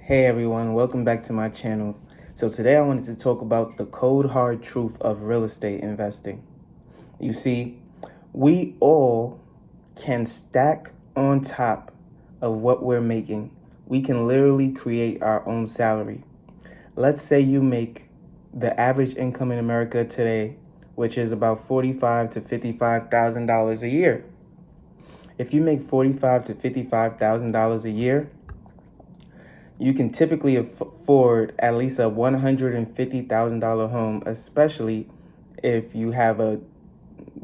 Hey everyone, welcome back to my channel. So today I wanted to talk about the cold hard truth of real estate investing. You see, we all can stack on top of what we're making. We can literally create our own salary. Let's say you make the average income in America today, which is about $45,000 to $55,000 a year. If you make $45,000 to $55,000 a year, you can typically afford at least a $150,000 home, especially if you have a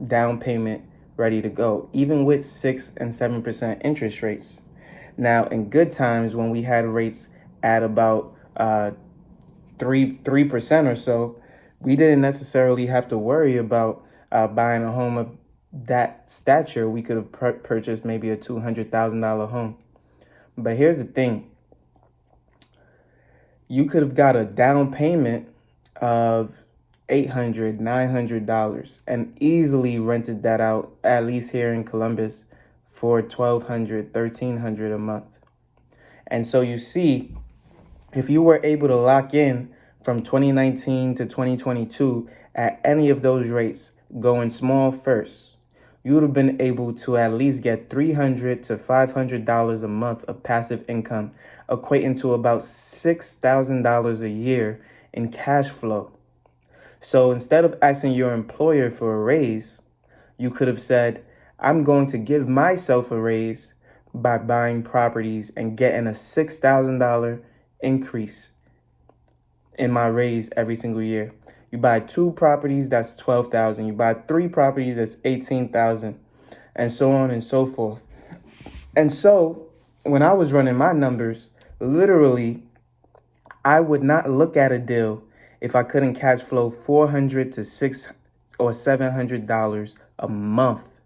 down payment ready to go, even with 6 and 7% interest rates. Now, in good times when we had rates at about 3% or so, we didn't necessarily have to worry about buying a home of that stature. We could have purchased maybe a $200,000 home. But here's the thing. You could have got a down payment of $800, $900 and easily rented that out, at least here in Columbus, for $1,200, $1,300 a month. And so you see, if you were able to lock in from 2019 to 2022 at any of those rates, going small first, you would have been able to at least get $300 to $500 a month of passive income, equating to about $6,000 a year in cash flow. So instead of asking your employer for a raise, you could have said, I'm going to give myself a raise by buying properties and getting a $6,000 increase in my raise every single year. You buy 2 properties, that's 12,000. You buy 3 properties, that's 18,000, and so on and so forth. And so when I was running my numbers, literally, I would not look at a deal if I couldn't cash flow $400 to $600 or $700 a month.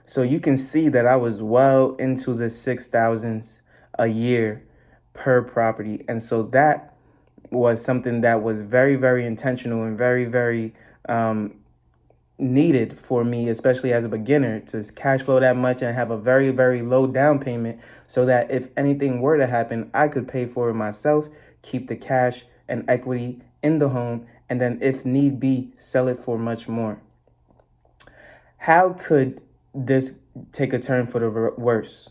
So you can see that I was well into the 6,000s a year per property. And so that was something that was very, very intentional and very, very needed for me, especially as a beginner, to cash flow that much and have a very, very low down payment so that if anything were to happen, I could pay for it myself, keep the cash and equity in the home, and then if need be, sell it for much more. How could this take a turn for the worse?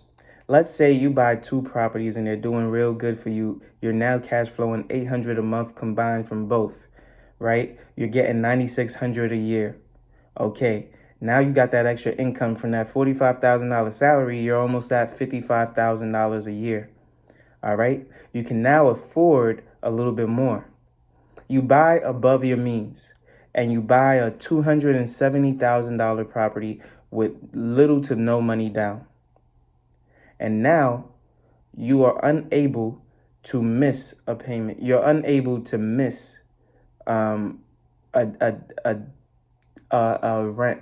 Let's say you buy 2 properties and they're doing real good for you. You're now cash flowing $800 a month combined from both, right? You're getting $9,600 a year. Okay, now you got that extra income from that $45,000 salary. You're almost at $55,000 a year. All right, you can now afford a little bit more. You buy above your means and you buy a $270,000 property with little to no money down. And now you are unable to miss a payment. You're unable to miss a rent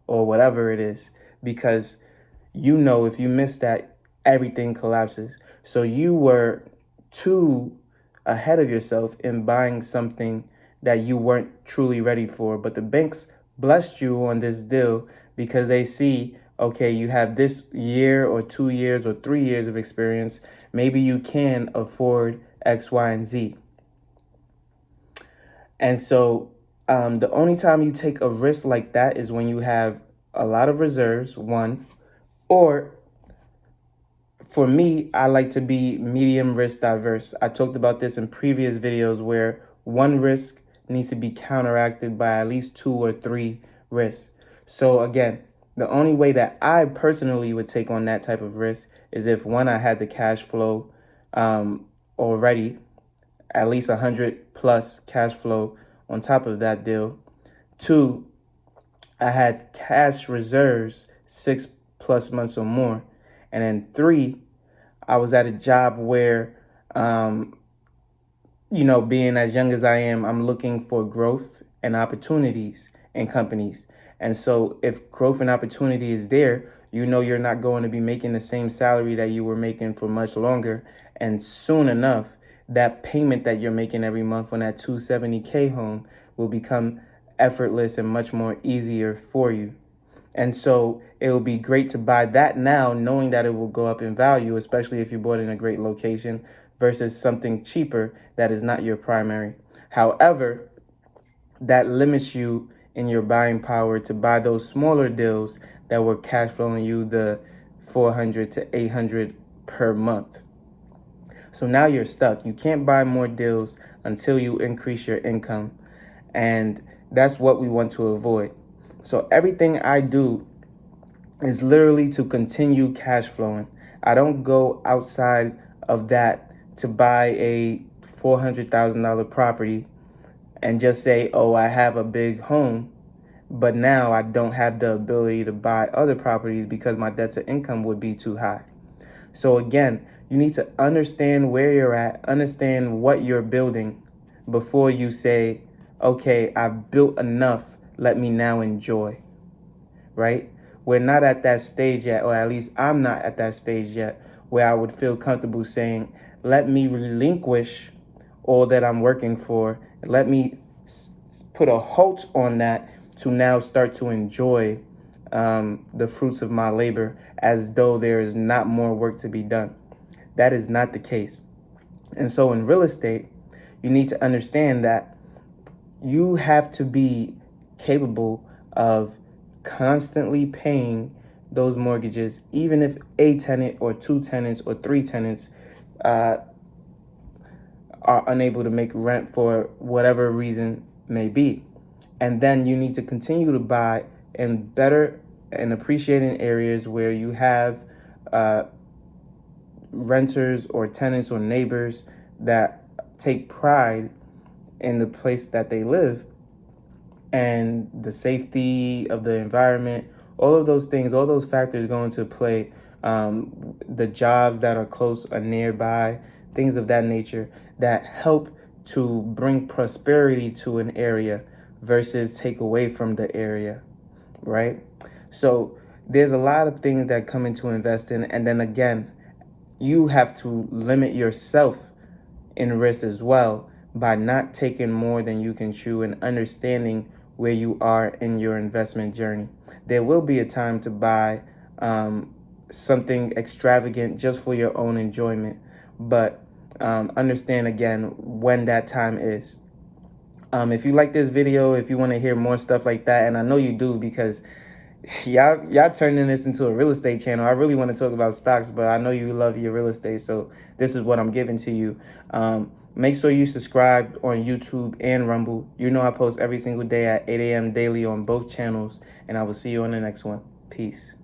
or whatever it is, because you know if you miss that, everything collapses. So you were too ahead of yourself in buying something that you weren't truly ready for. But the banks blessed you on this deal because they see, okay, you have this year or 2 years or 3 years of experience. Maybe you can afford X, Y, and Z. And so the only time you take a risk like that is when you have a lot of reserves, one, or for me, I like to be medium risk diverse. I talked about this in previous videos where one risk needs to be counteracted by at least 2 or 3 risks. So again, the only way that I personally would take on that type of risk is if, one, I had the cash flow already, at least 100 plus cash flow on top of that deal. 2, I had cash reserves 6+ months or more. And then 3, I was at a job where, being as young as I am, I'm looking for growth and opportunities in companies. And so if growth and opportunity is there, you're not going to be making the same salary that you were making for much longer. And soon enough, that payment that you're making every month on that $270K home will become effortless and much more easier for you. And so it will be great to buy that now, knowing that it will go up in value, especially if you bought in a great location versus something cheaper that is not your primary. However, that limits you in your buying power to buy those smaller deals that were cash flowing you the 400 to 800 per month. So now you're stuck. You can't buy more deals until you increase your income. And that's what we want to avoid. So everything I do is literally to continue cash flowing. I don't go outside of that to buy a $400,000 property and just say, oh, I have a big home, but now I don't have the ability to buy other properties because my debt to income would be too high. So again, you need to understand where you're at, understand what you're building before you say, okay, I've built enough, let me now enjoy, right? We're not at that stage yet, or at least I'm not at that stage yet, where I would feel comfortable saying, let me relinquish all that I'm working for. Let me put a halt on that to now start to enjoy the fruits of my labor as though there is not more work to be done. That is not the case. And so in real estate, you need to understand that you have to be capable of constantly paying those mortgages, even if a tenant or two tenants or three tenants are unable to make rent for whatever reason may be. And then you need to continue to buy in better and appreciating areas where you have renters or tenants or neighbors that take pride in the place that they live and the safety of the environment. All of those things, all those factors go into play. The jobs that are close or nearby, things of that nature that help to bring prosperity to an area versus take away from the area, right? So there's a lot of things that come into investing. And then again, you have to limit yourself in risk as well by not taking more than you can chew and understanding where you are in your investment journey. There will be a time to buy something extravagant just for your own enjoyment, but understand again when that time is. If you like this video, if you want to hear more stuff like that, and I know you do because y'all turning this into a real estate channel. I really want to talk about stocks, but I know you love your real estate, so this is what I'm giving to you. Make sure you subscribe on YouTube and Rumble. You know I post every single day at 8 a.m. daily on both channels, and I will see you on the next one. Peace.